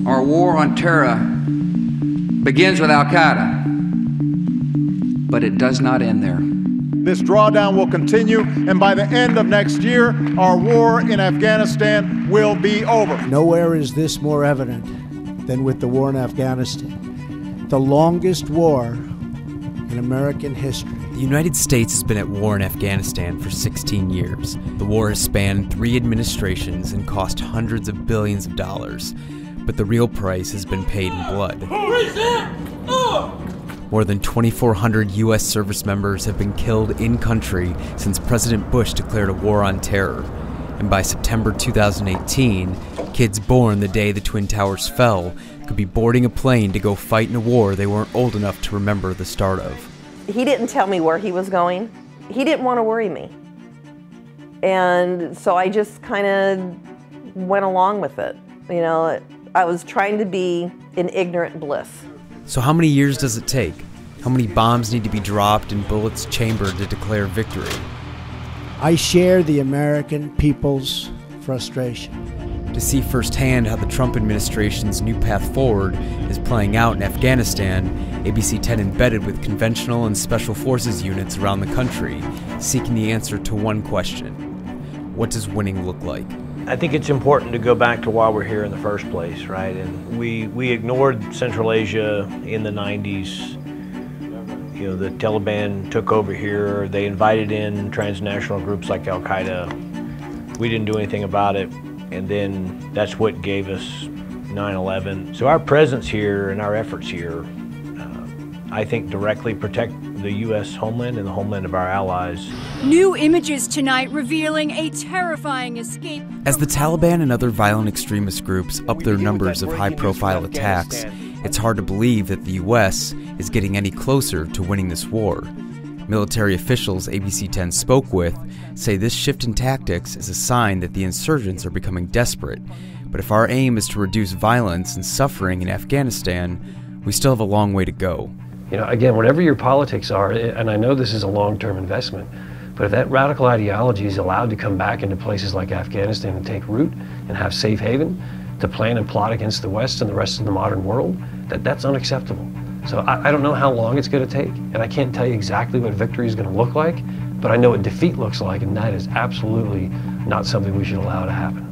Our war on terror begins with Al-Qaeda, but it does not end there. This drawdown will continue, and by the end of next year, our war in Afghanistan will be over. Nowhere is this more evident than with the war in Afghanistan, the longest war in American history. The United States has been at war in Afghanistan for 16 years. The war has spanned 3 administrations and cost hundreds of billions of dollars, but the real price has been paid in blood. More than 2,400 U.S. service members have been killed in country since President Bush declared a war on terror. And by September 2018, kids born the day the Twin Towers fell could be boarding a plane to go fight in a war they weren't old enough to remember the start of. He didn't tell me where he was going. He didn't want to worry me. And so I just kind of went along with it. You know, I was trying to be in ignorant bliss. So how many years does it take? How many bombs need to be dropped and bullets chambered to declare victory? I share the American people's frustration. To see firsthand how the Trump administration's new path forward is playing out in Afghanistan, ABC 10 embedded with conventional and special forces units around the country, seeking the answer to one question: what does winning look like? I think it's important to go back to why we're here in the first place, right? And we ignored Central Asia in the 90s. You know, the Taliban took over here. They invited in transnational groups like Al-Qaeda. We didn't do anything about it. And then that's what gave us 9/11. So our presence here and our efforts here, I think, directly protect the U.S. homeland and the homeland of our allies. New images tonight revealing a terrifying escape. As the Taliban and other violent extremist groups up their numbers of high-profile attacks, it's hard to believe that the U.S. is getting any closer to winning this war. Military officials ABC 10 spoke with say this shift in tactics is a sign that the insurgents are becoming desperate. But if our aim is to reduce violence and suffering in Afghanistan, we still have a long way to go. You know, again, whatever your politics are, and I know this is a long-term investment, but if that radical ideology is allowed to come back into places like Afghanistan and take root and have safe haven to plan and plot against the West and the rest of the modern world, that's unacceptable. So I don't know how long it's going to take, and I can't tell you exactly what victory is going to look like, but I know what defeat looks like, and that is absolutely not something we should allow to happen.